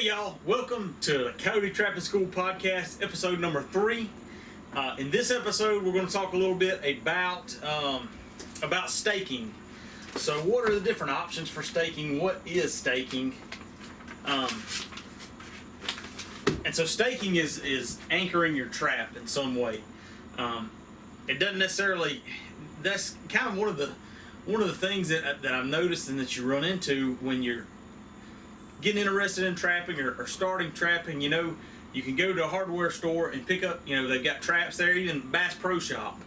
Hey y'all, welcome to the Coyote Trapping School Podcast, episode number 3. In this episode, we're going to talk a little bit about staking. So what are the different options for staking? What is staking? And so staking is anchoring your trap in some way. It doesn't necessarily, that's kind of one of the things that I've noticed and that you run into when you're getting interested in trapping or starting trapping. You can go to a hardware store and pick up, they've got traps there. Even Bass Pro Shop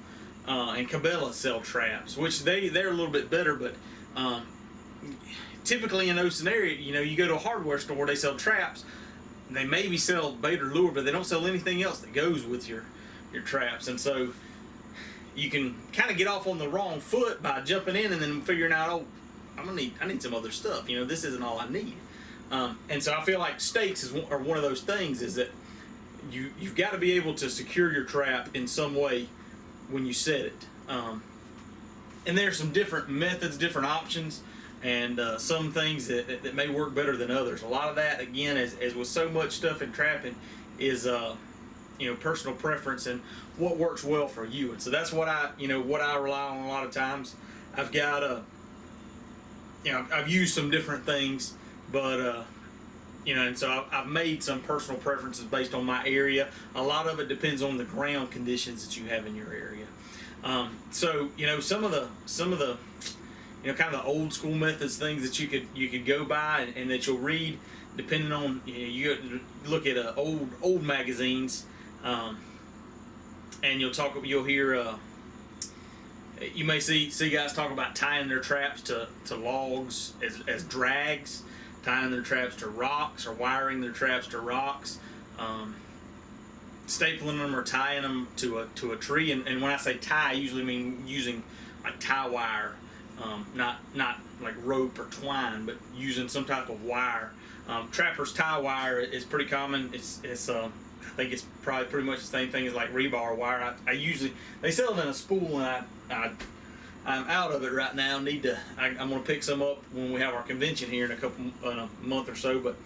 and Cabela sell traps, which they're a little bit better, but typically in those scenarios, you go to a hardware store, they sell traps. They maybe sell bait or lure, but they don't sell anything else that goes with your traps. And so you can kind of get off on the wrong foot by jumping in and then figuring out, I need some other stuff. This isn't all I need. And so I feel like stakes are one of those things, is that you've got to be able to secure your trap in some way when you set it. And there's some different methods, different options, and some things that may work better than others. A lot of that, again, as with so much stuff in trapping, is personal preference and what works well for you. And so that's what I rely on a lot of times. I've got I've used some different things. But, and so I've made some personal preferences based on my area. A lot of it depends on the ground conditions that you have in your area. So some of the kind of the old school methods, things that you could go by and that you'll read, depending on, you look at old magazines, and you'll hear, you may see guys talk about tying their traps to logs as drags, tying their traps to rocks or wiring their traps to rocks, stapling them or tying them to a tree. And when I say tie, I usually mean using like tie wire, not like rope or twine, but using some type of wire. Trapper's tie wire is pretty common. It's I think it's probably pretty much the same thing as like rebar wire. They sell it in a spool, and I'm out of it right now. I'm going to pick some up when we have our convention here in a month or so. But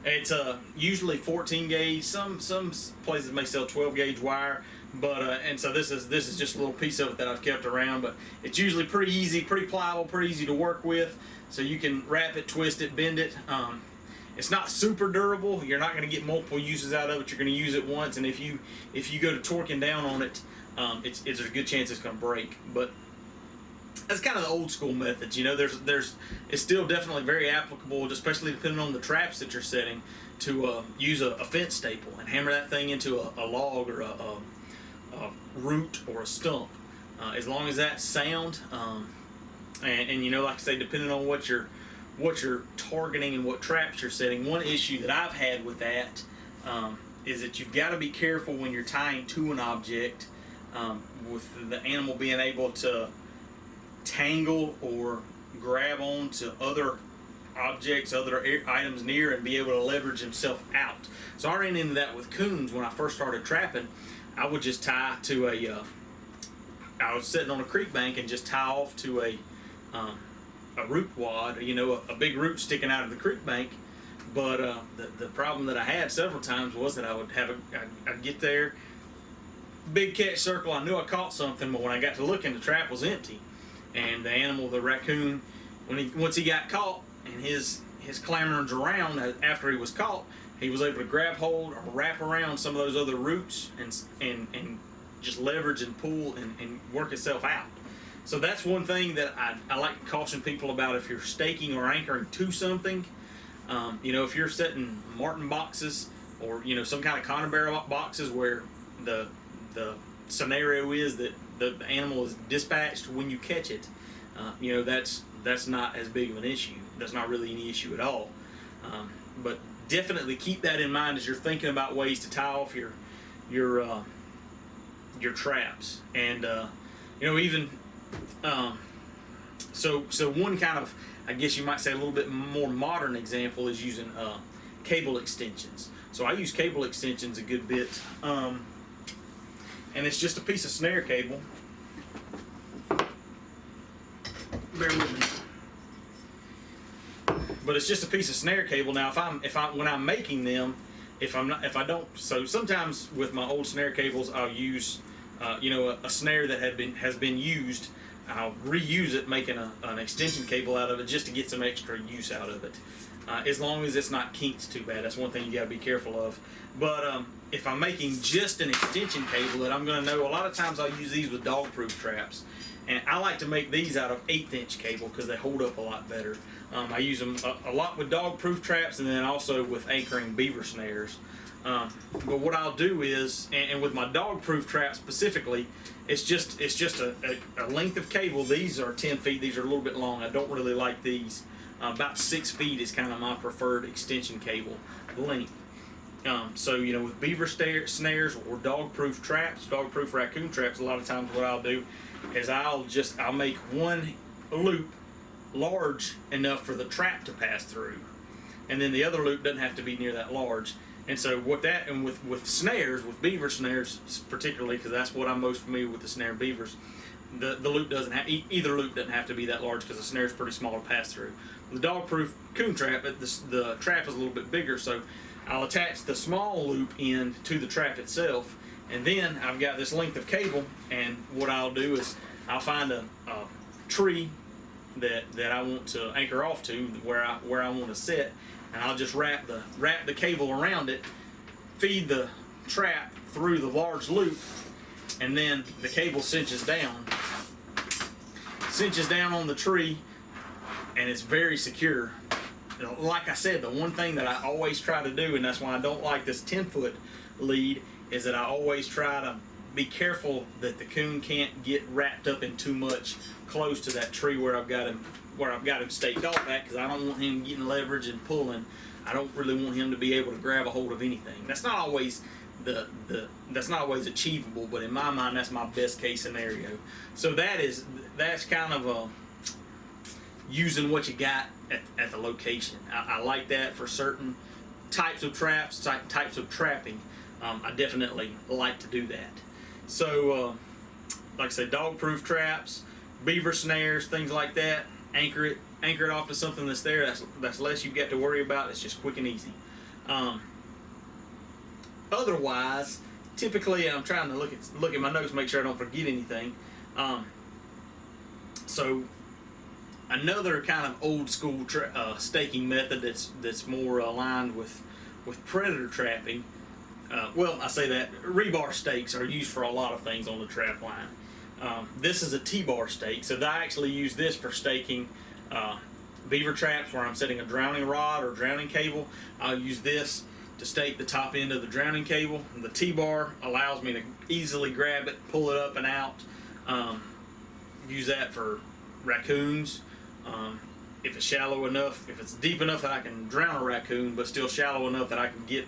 it's usually 14 gauge. Some places may sell 12 gauge wire. But and so this is just a little piece of it that I've kept around. But it's usually pretty easy, pretty pliable, pretty easy to work with. So you can wrap it, twist it, bend it. It's not super durable. You're not going to get multiple uses out of it. You're going to use it once, and if you go to torquing down on it, there's a good chance it's going to break. But that's kind of the old school methods. It's still definitely very applicable, especially depending on the traps that you're setting, to use a fence staple and hammer that thing into a log or a root or a stump. As long as that's sound, and like I say, depending on what you're targeting and what traps you're setting. One issue that I've had with that is that you've got to be careful when you're tying to an object, with the animal being able to tangle or grab onto other objects, other items near, and be able to leverage himself out. So I ran into that with coons when I first started trapping. I would just tie to I was sitting on a creek bank and just tie off to a root wad, a big root sticking out of the creek bank. But the problem that I had several times was that I'd get there, big catch circle, I knew I caught something, but when I got to looking, the trap was empty. And the animal, the raccoon, once he got caught and his clamorings around after he was caught, he was able to grab hold or wrap around some of those other roots and just leverage and pull and work itself out. So that's one thing that I like to caution people about if you're staking or anchoring to something. If you're setting marten boxes or some kind of conibear boxes where the scenario is that the animal is dispatched when you catch it, that's not as big of an issue. That's not really any issue at all. But definitely keep that in mind as you're thinking about ways to tie off your traps. And even so one kind of, I guess you might say, a little bit more modern example is using cable extensions. So I use cable extensions a good bit, and it's just a piece of snare cable. Bear with me. but it's just a piece of snare cable. Now, when I'm making them, if I don't, so sometimes with my old snare cables, I'll use, a snare that has been used. I'll reuse it, making an extension cable out of it just to get some extra use out of it. As long as it's not kinked too bad. That's one thing you got to be careful of. But if I'm making just an extension cable that I'm going to know, a lot of times I'll use these with dog-proof traps. And I like to make these out of 1/8" cable because they hold up a lot better. I use them a lot with dog-proof traps, and then also with anchoring beaver snares. But what I'll do is, and with my dog-proof trap specifically, it's just a length of cable. These are 10 feet. These are a little bit long. I don't really like these. About 6 feet is kind of my preferred extension cable length. So with beaver snares or dog-proof traps, dog-proof raccoon traps, a lot of times what I'll do is I'll make one loop large enough for the trap to pass through, and then the other loop doesn't have to be near that large. And so with snares, with beaver snares particularly, because that's what I'm most familiar with, the snare beavers, the loop doesn't have, either loop doesn't have to be that large because the snare is pretty small to pass through. The dog-proof coon trap, the trap is a little bit bigger, so I'll attach the small loop end to the trap itself, and then I've got this length of cable, and what I'll do is I'll find a tree that I want to anchor off to, where I want to sit, and I'll just wrap the cable around it, feed the trap through the large loop, and then the cable cinches down on the tree, and it's very secure. Like I said, the one thing that I always try to do, and that's why I don't like this 10-foot lead, is that I always try to be careful that the coon can't get wrapped up in too much close to that tree where I've got him staked off at, because I don't want him getting leverage and pulling. I don't really want him to be able to grab a hold of anything. That's not always that's not always achievable, but in my mind, that's my best case scenario. So that's kind of using what you got at the location. I like that for certain types of traps, types of trapping. I definitely like to do that. So, like I said, dog-proof traps, beaver snares, things like that. Anchor it off to something that's there. That's less you've got to worry about. It's just quick and easy. Otherwise, typically, I'm trying to look at my notes, make sure I don't forget anything. So, another kind of old school staking method that's more aligned with predator trapping. I say that rebar stakes are used for a lot of things on the trap line. This is a T-bar stake, so I actually use this for staking beaver traps where I'm setting a drowning rod or drowning cable. I'll use this to stake the top end of the drowning cable. The T-bar allows me to easily grab it, pull it up and out. Use that for raccoons. If it's shallow enough, if it's deep enough that I can drown a raccoon, but still shallow enough that I can get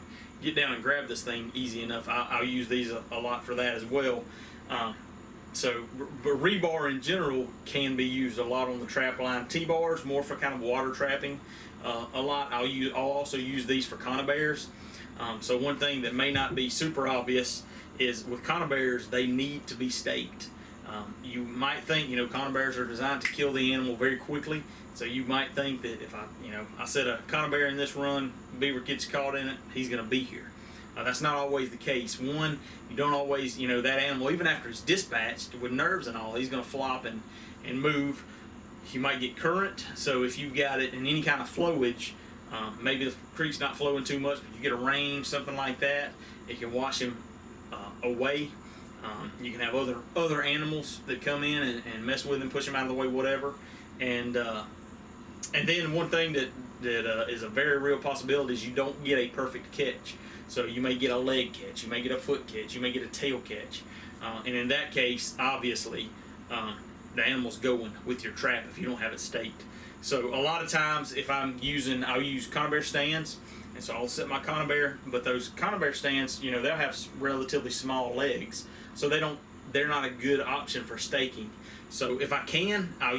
down and grab this thing easy enough, I'll use these a lot for that as well. But rebar in general can be used a lot on the trap line. T-bars more for kind of water trapping a lot. I'll also use these for conibears. So one thing that may not be super obvious is with conibears, they need to be staked. You might think, conibears are designed to kill the animal very quickly. So you might think that if I set a conibear in this run, beaver gets caught in it, he's going to be here. That's not always the case. One, you don't always, that animal, even after he's dispatched with nerves and all, he's going to flop and move. You might get current. So if you've got it in any kind of flowage, maybe the creek's not flowing too much, but you get a range, something like that, it can wash him away. You can have other animals that come in and mess with him, push him out of the way, whatever. And then one thing that is a very real possibility is you don't get a perfect catch. So you may get a leg catch, you may get a foot catch, you may get a tail catch. And in that case, obviously, the animal's going with your trap if you don't have it staked. So a lot of times I'll use conibear stands. And so I'll set my conibear, but those conibear stands, they'll have relatively small legs. So they're not a good option for staking. So if I can, I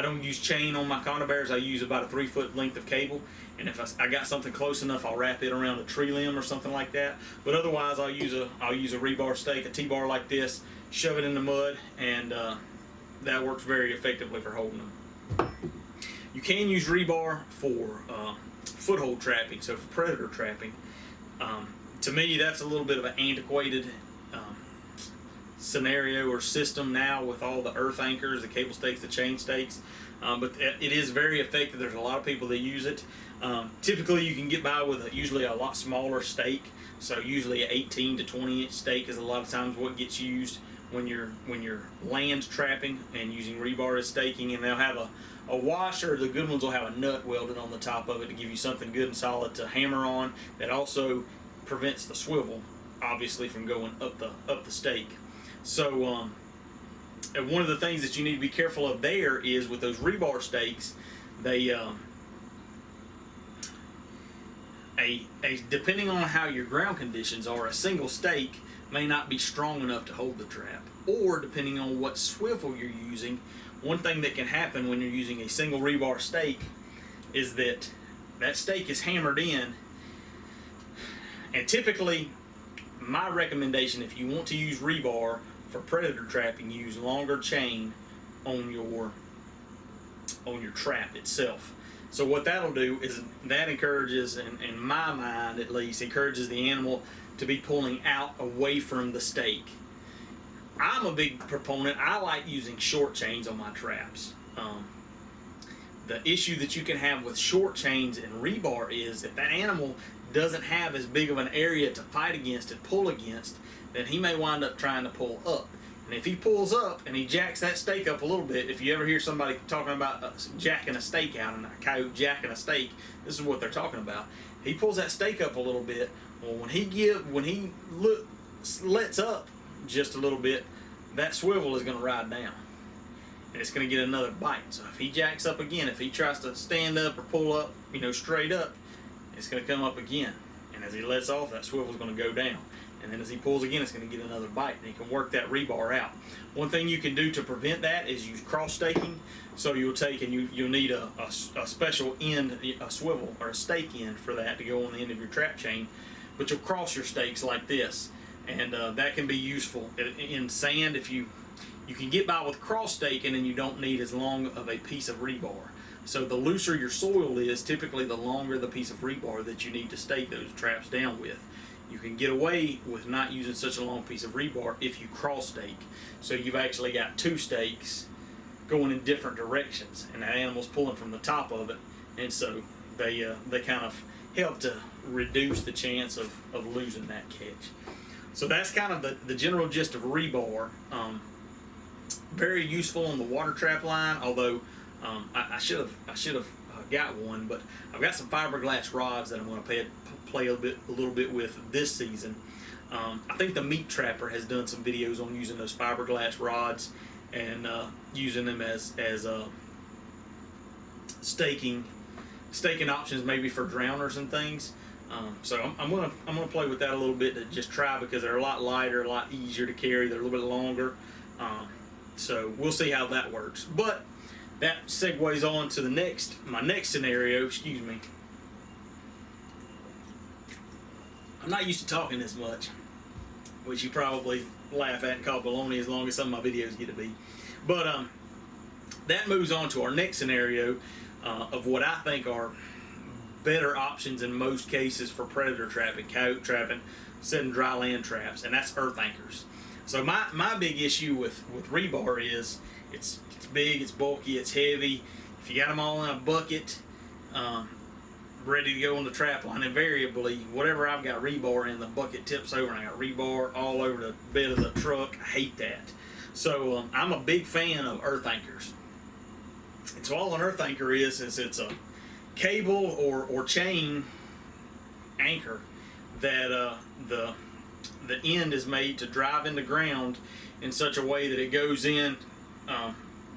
don't use chain on my conibears. I use about a 3-foot length of cable, and if I got something close enough, I'll wrap it around a tree limb or something like that. But otherwise, I'll use a rebar stake, a T-bar like this, shove it in the mud, and that works very effectively for holding them. You can use rebar for foothold trapping, so for predator trapping. To me, that's a little bit of an antiquated scenario or system now with all the earth anchors, the cable stakes, the chain stakes. But it is very effective. There's a lot of people that use it. Typically, you can get by with usually a lot smaller stake. So usually an 18 to 20 inch stake is a lot of times what gets used when you're land trapping and using rebar as staking. And they'll have a washer. The good ones will have a nut welded on the top of it to give you something good and solid to hammer on. That also prevents the swivel, obviously, from going up the stake. So and one of the things that you need to be careful of there is with those rebar stakes, they depending on how your ground conditions are, a single stake may not be strong enough to hold the trap, or depending on what swivel you're using. One thing that can happen when you're using a single rebar stake is that stake is hammered in, and typically my recommendation, if you want to use rebar for predator trapping, use longer chain on your trap itself. So what that'll do is that encourages, in my mind at least, encourages the animal to be pulling out away from the stake. I'm a big proponent. I like using short chains on my traps. The issue that you can have with short chains and rebar is if that animal doesn't have as big of an area to fight against and pull against, then he may wind up trying to pull up. And if he pulls up and he jacks that stake up a little bit, if you ever hear somebody talking about jacking a stake out and a coyote jacking a stake, this is what they're talking about. He pulls that stake up a little bit. Well, when he lets up just a little bit, that swivel is going to ride down, and it's going to get another bite. So if he jacks up again, if he tries to stand up or pull up, straight up, it's going to come up again. And as he lets off, that swivel is going to go down. And then as he pulls again, it's going to get another bite, and he can work that rebar out. One thing you can do to prevent that is use cross staking. So you'll take and you'll need a special end, a swivel or a stake end for that to go on the end of your trap chain. But you'll cross your stakes like this, and that can be useful in sand. If you can get by with cross staking, and you don't need as long of a piece of rebar. So the looser your soil is, typically the longer the piece of rebar that you need to stake those traps down with. You can get away with not using such a long piece of rebar if you cross stake. So you've actually got two stakes going in different directions, and that animal's pulling from the top of it, and so they kind of help to reduce the chance of losing that catch. So that's kind of the general gist of rebar. Very useful on the water trap line, although I should have got one, but I've got some fiberglass rods that I'm going to play a little bit with this season. I think the Meat Trapper has done some videos on using those fiberglass rods and using them as staking options, maybe for drowners and things. So I'm gonna play with that a little bit to just try, because they're a lot lighter, a lot easier to carry. They're a little bit longer. So we'll see how that works. But that segues on to my next scenario. Excuse me. I'm not used to talking this much, which you probably laugh at and call baloney as long as some of my videos get to be. But that moves on to our next scenario of what I think are better options in most cases for predator trapping, coyote trapping, setting dry land traps, and that's earth anchors. So my big issue with rebar is it's big, it's bulky, it's heavy. If you got them all in a bucket, ready to go on the trap line, invariably, whatever I've got rebar in, the bucket tips over and I got rebar all over the bed of the truck. I hate that. So I'm a big fan of earth anchors. And so all an earth anchor is it's a cable or chain anchor that the end is made to drive in the ground in such a way that it goes in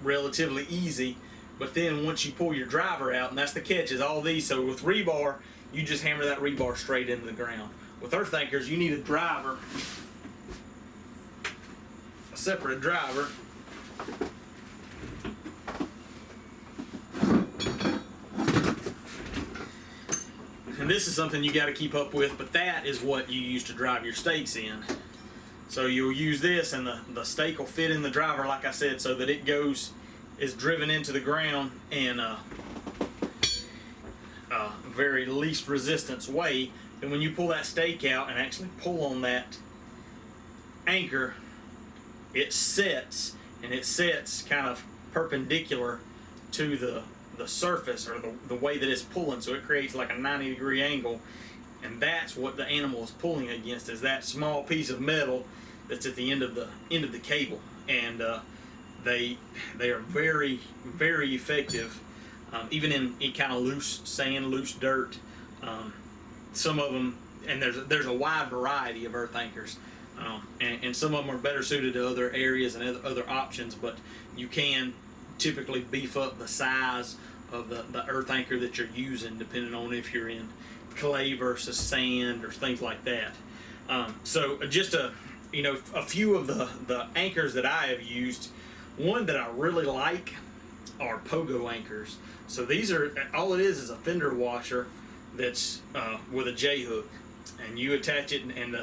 relatively easy. But then once you pull your driver out, and that's the catch, is all these. So with rebar, you just hammer that rebar straight into the ground. With earth anchors, you need a driver, a separate driver. And this is something you got to keep up with, but that is what you use to drive your stakes in. So you'll use this, and the stake will fit in the driver, like I said, so that it is driven into the ground, and very least resistance way. And when you pull that stake out and actually pull on that anchor, it sets, and it sets kind of perpendicular to the surface, or the way that it's pulling, so it creates like a 90-degree angle, and that's what the animal is pulling against, is that small piece of metal that's at the end of the cable. And they are very, very effective, even in kind of loose sand, loose dirt. Some of them, and there's a wide variety of earth anchors, and some of them are better suited to other areas and other options, but you can typically beef up the size of the earth anchor that you're using, depending on if you're in clay versus sand or things like that. So just a few of the anchors that I have used. One that I really like are Pogo anchors. So these are, all it is a fender washer that's with a J hook, and you attach it, and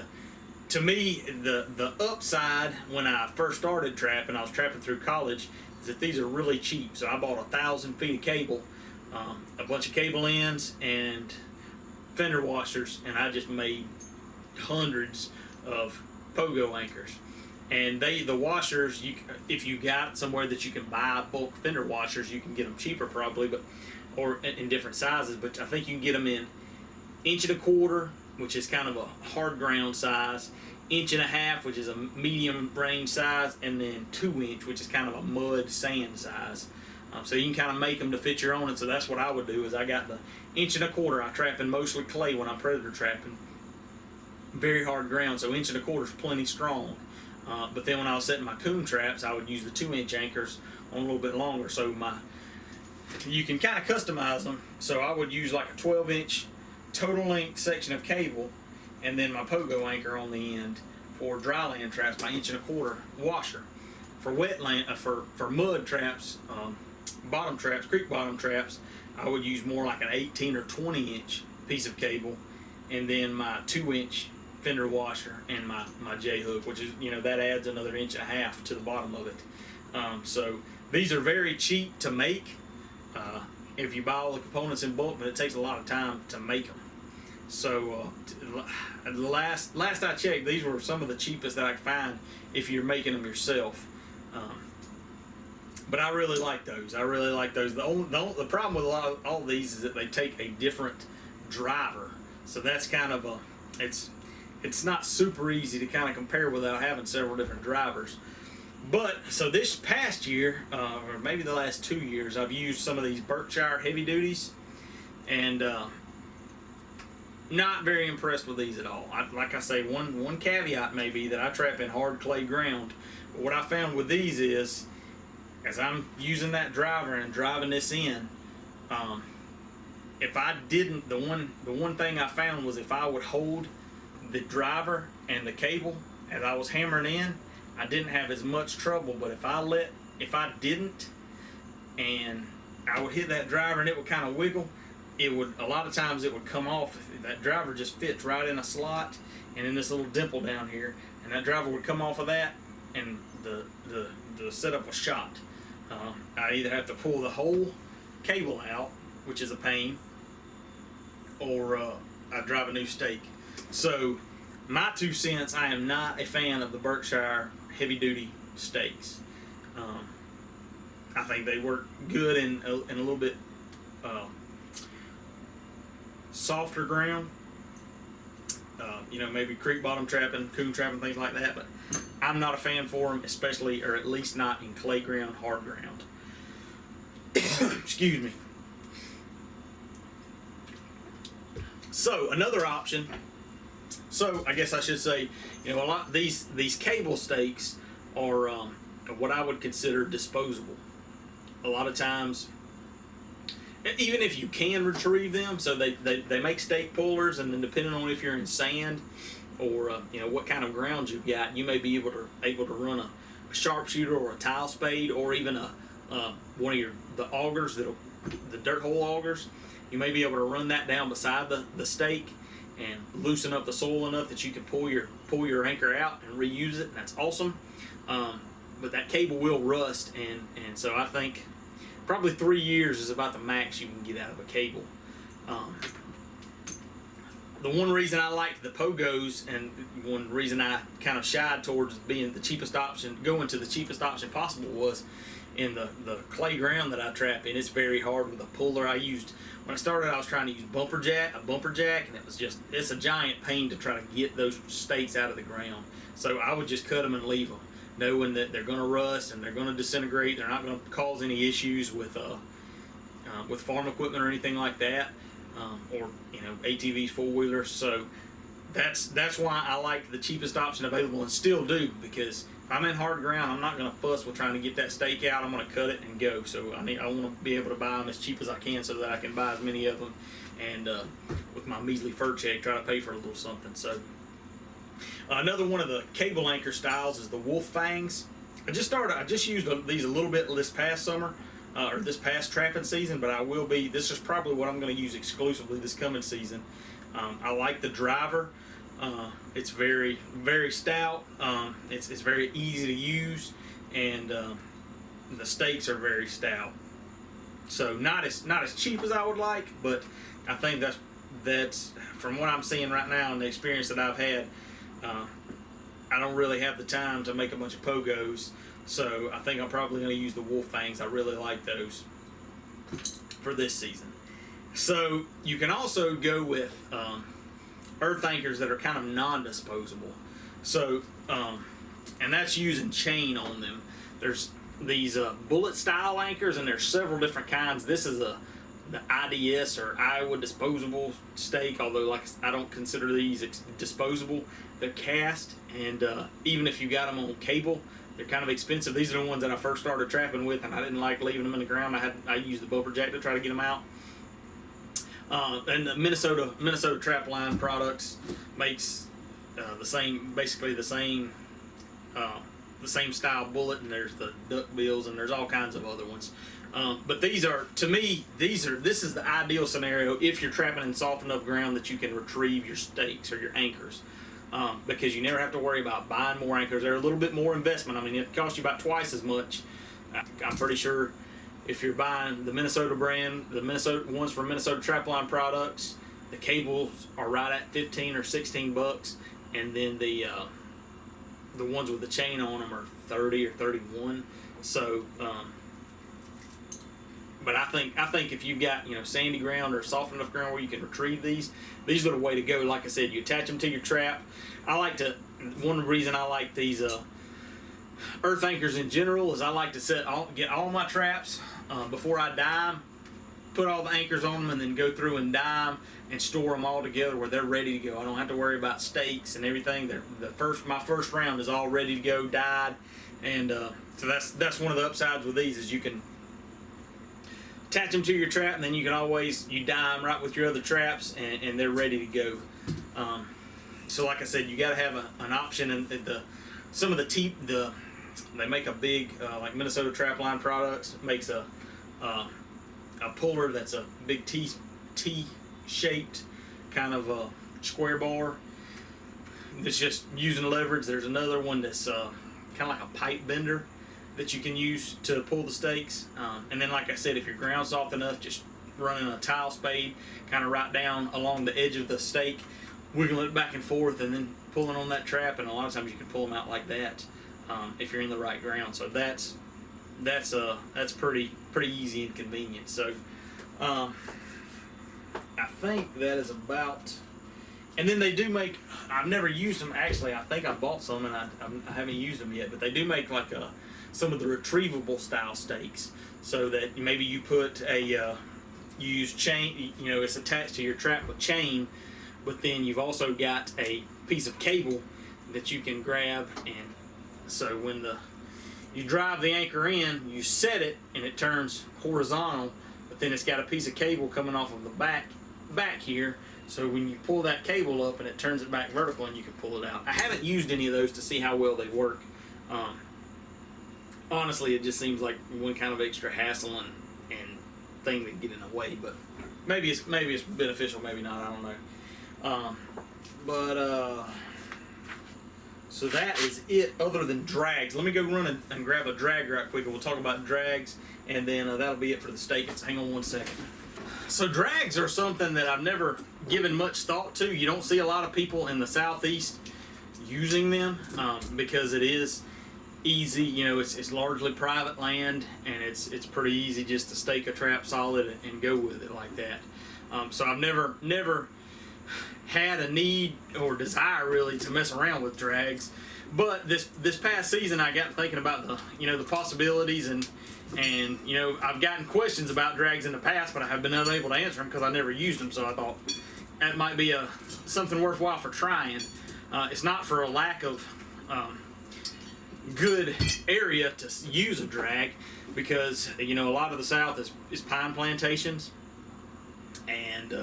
to me, the upside when I first started trapping, I was trapping through college, is that these are really cheap. So I bought 1,000 feet of cable, a bunch of cable ends, and fender washers, and I just made hundreds of Pogo anchors. And the washers, if you got somewhere that you can buy bulk fender washers, you can get them cheaper probably, or in different sizes. But I think you can get them in 1.25 inch, which is kind of a hard ground size, 1.5 inch, which is a medium range size, and then 2 inch, which is kind of a mud sand size. So you can kind of make them to fit your own. And so that's what I would do, is I got the 1.25 inch. I trap in mostly clay when I'm predator trapping, very hard ground, so 1.25 inch is plenty strong. But then when I was setting my coon traps, I would use the 2 inch anchors on a little bit longer. So you can kind of customize them. So I would use like a 12 inch total length section of cable, and then my Pogo anchor on the end for dry land traps, my 1.25 inch washer. For wetland, for mud traps, bottom traps, creek bottom traps, I would use more like an 18 or 20 inch piece of cable, and then my 2 inch fender washer and my J hook, which is, that adds another 1.5 inches to the bottom of it. So these are very cheap to make if you buy all the components in bulk, but it takes a lot of time to make them. So last I checked, these were some of the cheapest that I could find if you're making them yourself. But I really like those. The problem with all these is that they take a different driver. So that's kind of it's not super easy to kind of compare without having several different drivers. But so this past year, or maybe the last 2 years, I've used some of these Berkshire heavy duties, and not very impressed with these at all. Like I say, one caveat may be that I trap in hard clay ground. But what I found with these is, as I'm using that driver and driving this in, if I didn't, the one thing I found was if I would hold the driver and the cable as I was hammering in, I didn't have as much trouble. But if I didn't, and I would hit that driver and it would kind of wiggle, a lot of times it would come off. That driver just fits right in a slot and in this little dimple down here, and that driver would come off of that, and the setup was shot. I either have to pull the whole cable out, which is a pain, or I drive a new stake. So my 2 cents, I am not a fan of the Berkshire heavy duty stakes. I think they work good in a little bit softer ground, maybe creek bottom trapping, coon trapping, things like that, but I'm not a fan for them, especially, or at least not in clay ground, hard ground. Excuse me. So another option, so I guess I should say, a lot of these cable stakes are what I would consider disposable. A lot of times, even if you can retrieve them, so they make stake pullers, and then depending on if you're in sand or what kind of ground you've got, you may be able to run a sharpshooter or a tile spade, or even one of the augers, the dirt hole augers. You may be able to run that down beside the stake and loosen up the soil enough that you can pull your anchor out and reuse it, and that's awesome. But that cable will rust, and so I think probably 3 years is about the max you can get out of a cable. the one reason I liked the Pogos, and one reason I kind of shied towards being the cheapest option, going to the cheapest option possible, was in the clay ground that I trap in. It's very hard with a puller. When I started, I was trying to use a bumper jack, and it's a giant pain to try to get those stakes out of the ground. So I would just cut them and leave them, knowing that they're going to rust and they're going to disintegrate. They're not going to cause any issues with farm equipment or anything like that, or ATVs, four-wheelers. So that's why I like the cheapest option available, and still do, because if I'm in hard ground, I'm not going to fuss with trying to get that stake out. I'm going to cut it and go. So I want to be able to buy them as cheap as I can, so that I can buy as many of them, and with my measly fur check, try to pay for a little something. So another one of the cable anchor styles is the wolf fangs. I just used these a little bit this past summer, or this past trapping season, but this is probably what I'm going to use exclusively this coming season. I like the driver. It's very, very stout. It's very easy to use, and the stakes are very stout. So not as cheap as I would like, but I think that's from what I'm seeing right now and the experience that I've had. I don't really have the time to make a bunch of Pogos, so I think I'm probably going to use the wolf fangs. I really like those for this season. So you can also go with earth anchors that are kind of non-disposable. So and that's using chain on them. There's these bullet style anchors, and there's several different kinds. This is the IDS, or Iowa disposable stake, although I don't consider these disposable. They're cast, and even if you got them on cable, they're kind of expensive. These are the ones that I first started trapping with, and I didn't like leaving them in the ground. I used the bumper jack to try to get them out. And the Minnesota Trap Line Products makes basically the same style bullet, and there's the duck bills, and there's all kinds of other ones. But these are, to me, this is the ideal scenario if you're trapping in soft enough ground that you can retrieve your stakes or your anchors, because you never have to worry about buying more anchors. They're a little bit more investment. I mean, it costs you about twice as much. I'm pretty sure if you're buying the Minnesota brand, the Minnesota ones from Minnesota Trapline Products, the cables are right at $15 or $16, and then the ones with the chain on them are $30 or $31. So, but I think if you've got sandy ground or soft enough ground where you can retrieve these are the way to go. Like I said, you attach them to your trap. One reason I like these earth anchors in general is I like to get all my traps before I dye them, put all the anchors on them, and then go through and dye them and store them all together where they're ready to go. I don't have to worry about stakes and everything. My first round is all ready to go, dyed, and so that's one of the upsides with these, is you can attach them to your trap, and then you dye them right with your other traps, and they're ready to go. So like I said, you got to have an option, and they make a big like Minnesota Trapline Products makes a puller that's a big T-shaped kind of a square bar that's just using leverage. There's another one that's kind of like a pipe bender that you can use to pull the stakes. And then, like I said, if your ground's soft enough, just running a tile spade kind of right down along the edge of the stake, wiggling it back and forth, and then pulling on that trap. And a lot of times you can pull them out like that if you're in the right ground. So that's pretty easy and convenient. So I think that is about. And then they do make. I've never used them actually. I think I bought some and I haven't used them yet. But they do make like some of the retrievable style stakes, so that maybe you put you use chain. It's attached to your trap with chain, but then you've also got a piece of cable that you can grab, and so when you drive the anchor in, you set it and it turns horizontal, but then it's got a piece of cable coming off of the back here, so when you pull that cable up and it turns it back vertical, and you can pull it out. I haven't used any of those to see how well they work. Honestly, it just seems like one kind of extra hassle and thing that get in the way, but maybe it's beneficial, maybe not, I don't know. So that is it other than drags. Let me go run and grab a drag right quick, and we'll talk about drags, and then that'll be it for the stake. Hang on one second. So drags are something that I've never given much thought to. You don't see a lot of people in the southeast using them because it is easy. You know, it's largely private land, and it's pretty easy just to stake a trap solid and go with it like that. So I've never had a need or desire really to mess around with drags. But this past season, I got thinking about the possibilities, and I've gotten questions about drags in the past, but I have been unable to answer them because I never used them. So I thought that might be something worthwhile for trying. It's not for a lack of good area to use a drag, because a lot of the South is pine plantations, and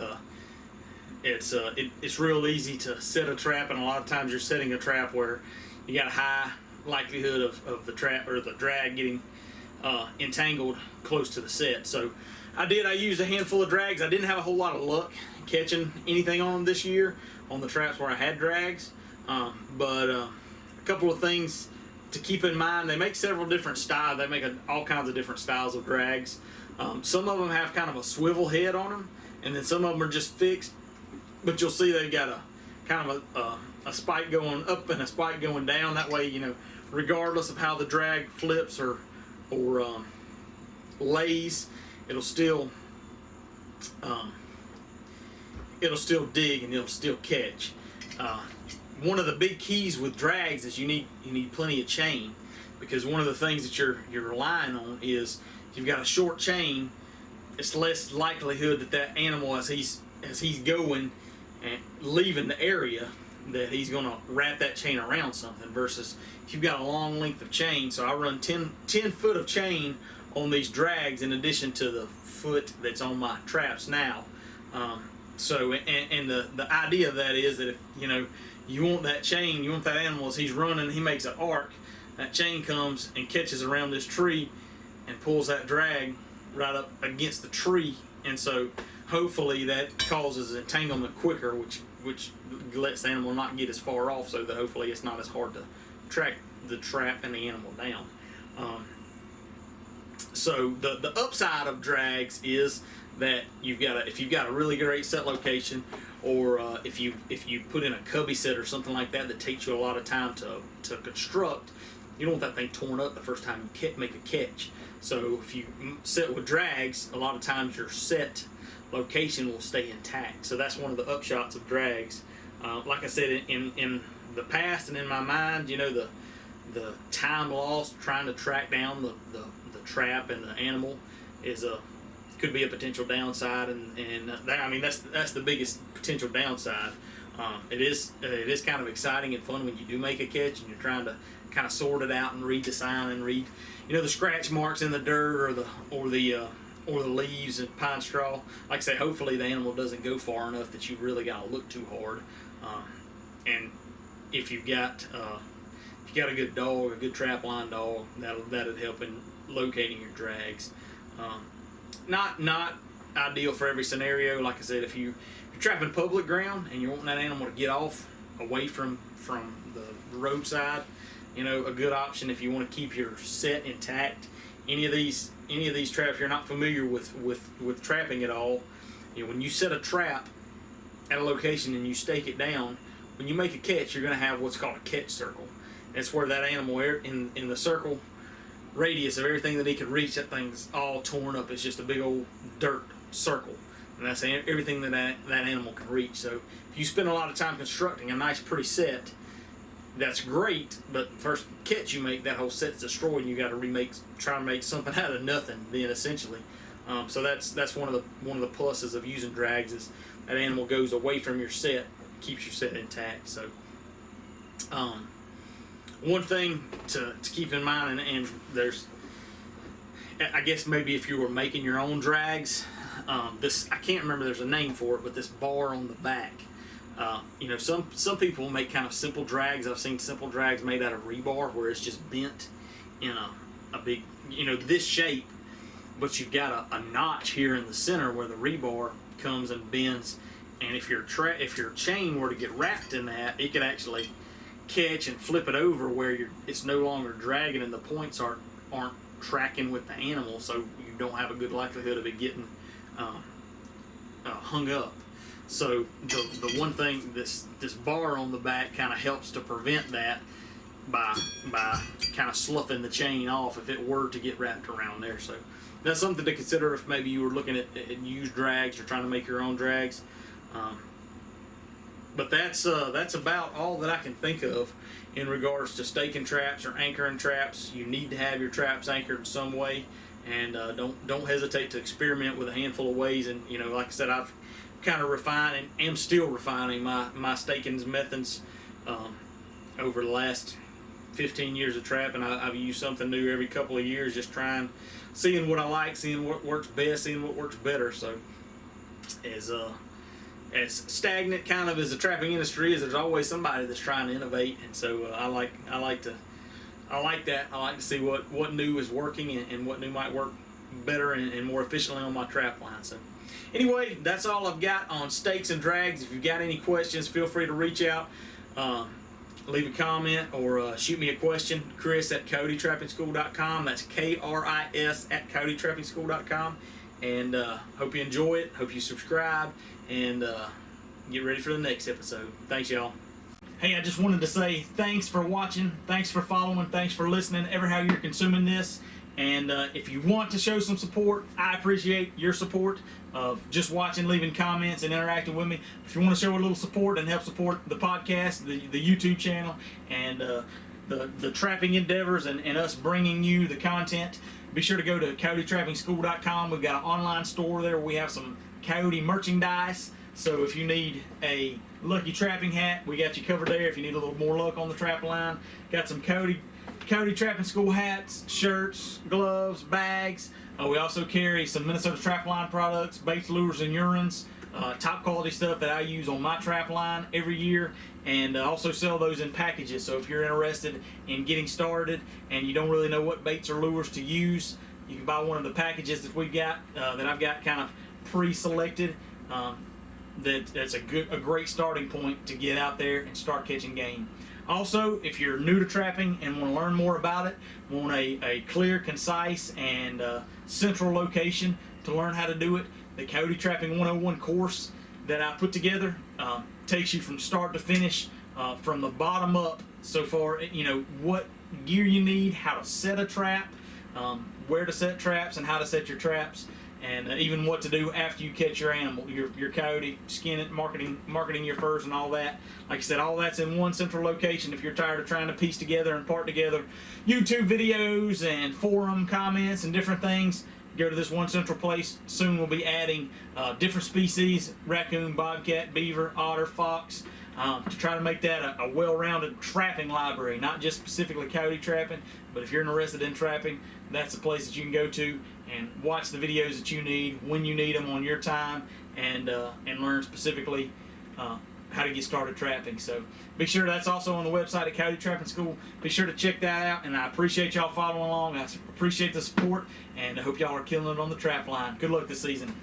it's real easy to set a trap, and a lot of times you're setting a trap where you got a high likelihood of the trap or the drag getting entangled close to the set. So I used a handful of drags. I didn't have a whole lot of luck catching anything on them this year on the traps where I had drags, but a couple of things to keep in mind. They make several different styles. They make all kinds of different styles of drags. Some of them have kind of a swivel head on them, and then some of them are just fixed, but you'll see they've got a kind of a spike going up and a spike going down. That way, regardless of how the drag flips or lays, it'll still dig and it'll still catch. One of the big keys with drags is you need plenty of chain, because one of the things that you're relying on is if you've got a short chain, it's less likelihood that animal, as he's going and leaving the area, that he's going to wrap that chain around something, versus if you've got a long length of chain. So I run 10 foot of chain on these drags in addition to the foot that's on my traps now. So the idea of that is that if you want that chain, you want that animal as he's running, he makes an arc, that chain comes and catches around this tree and pulls that drag right up against the tree, and so hopefully that causes entanglement quicker, which lets the animal not get as far off, so that hopefully it's not as hard to track the trap and the animal down. So the upside of drags is that if you've got a really great set location, or if you put in a cubby set or something like that takes you a lot of time to construct, you don't want that thing torn up the first time you make a catch. So if you set with drags, a lot of times your set location will stay intact. So that's one of the upshots of drags. Like I said, in the past and in my mind, the time lost trying to track down the trap and the animal could be a potential downside, and that's the biggest potential downside. It is kind of exciting and fun when you do make a catch and you're trying to kind of sort it out and read the sign and read the scratch marks in the dirt or the leaves and pine straw. Like I say, hopefully the animal doesn't go far enough that you really got to look too hard. And if you've got a good dog, a good trap line dog, that'll help in locating your drags. Not ideal for every scenario. Like I said, if you're trapping public ground and you're wanting that animal to get off away from the roadside, a good option if you want to keep your set intact. Any of these traps, you're not familiar with trapping at all. When you set a trap at a location and you stake it down, when you make a catch, you're going to have what's called a catch circle. It's where that animal in the circle radius of everything that he could reach, that thing's all torn up. It's just a big old dirt circle, and that's everything that animal can reach. So if you spend a lot of time constructing a nice pretty set, that's great, but first catch you make, that whole set's destroyed, and you got to try to make something out of nothing then, essentially. So that's one of the pluses of using drags, is that animal goes away from your set, keeps your set intact. So one thing to keep in mind, and there's, I guess maybe if you were making your own drags, I can't remember, there's a name for it, but this bar on the back, some people make kind of simple drags. I've seen simple drags made out of rebar where it's just bent in a big, this shape, but you've got a notch here in the center where the rebar comes and bends, and if your chain were to get wrapped in that, it could actually catch and flip it over where it's no longer dragging and the points aren't tracking with the animal, so you don't have a good likelihood of it getting hung up. So the one thing, this bar on the back kind of helps to prevent that by kind of sloughing the chain off if it were to get wrapped around there. So that's something to consider if maybe you were looking at used drags or trying to make your own drags. But that's about all that I can think of in regards to staking traps or anchoring traps. You need to have your traps anchored in some way, and don't hesitate to experiment with a handful of ways. And like I said, I've kind of refined and am still refining my staking methods over the last 15 years of trapping. I've used something new every couple of years, just seeing what I like, seeing what works best, seeing what works better. So as stagnant kind of as the trapping industry is, there's always somebody that's trying to innovate, and so I like that. I like to see what new is working and what new might work better and more efficiently on my trap line. So anyway, that's all I've got on stakes and drags. If you've got any questions, feel free to reach out, leave a comment, or shoot me a question. Chris at CoyoteTrappingSchool.com. That's KRIS at CoyoteTrappingSchool.com. And hope you enjoy it. Hope you subscribe and get ready for the next episode. Thanks, y'all. Hey, I just wanted to say thanks for watching, thanks for following, thanks for listening, ever how you're consuming this. And if you want to show some support, I appreciate your support of just watching, leaving comments, and interacting with me. If you want to show a little support and help support the podcast, the YouTube channel, and the trapping endeavors and us bringing you the content, be sure to go to CoyoteTrappingSchool.com. We've got an online store there where we have some Coyote merchandise. So if you need a lucky trapping hat, we got you covered there. If you need a little more luck on the trap line, got some Coyote Trapping School hats, shirts, gloves, bags. We also carry some Minnesota trap line products, baits, lures, and urines. Top quality stuff that I use on my trap line every year, and also sell those in packages. So if you're interested in getting started and you don't really know what baits or lures to use, you can buy one of the packages that we've got, that I've got kind of pre-selected. That's a great starting point to get out there and start catching game. Also, if you're new to trapping and want to learn more about it, want a clear, concise, and central location to learn how to do it, the Coyote Trapping 101 course that I put together takes you from start to finish, from the bottom up. So far, what gear you need, how to set a trap, where to set traps, and how to set your traps, and even what to do after you catch your animal, your coyote, skin it, marketing your furs, and all that. Like I said, all that's in one central location. If you're tired of trying to piece together and part together YouTube videos and forum comments and different things, go to this one central place. Soon we'll be adding different species: raccoon, bobcat, beaver, otter, fox, to try to make that a well-rounded trapping library, not just specifically coyote trapping, but if you're interested in trapping, that's the place that you can go to and watch the videos that you need when you need them on your time, and learn specifically how to get started trapping. So be sure that's also on the website at Coyote Trapping School. Be sure to check that out, and I appreciate y'all following along. I appreciate the support, and I hope y'all are killing it on the trap line. Good luck this season.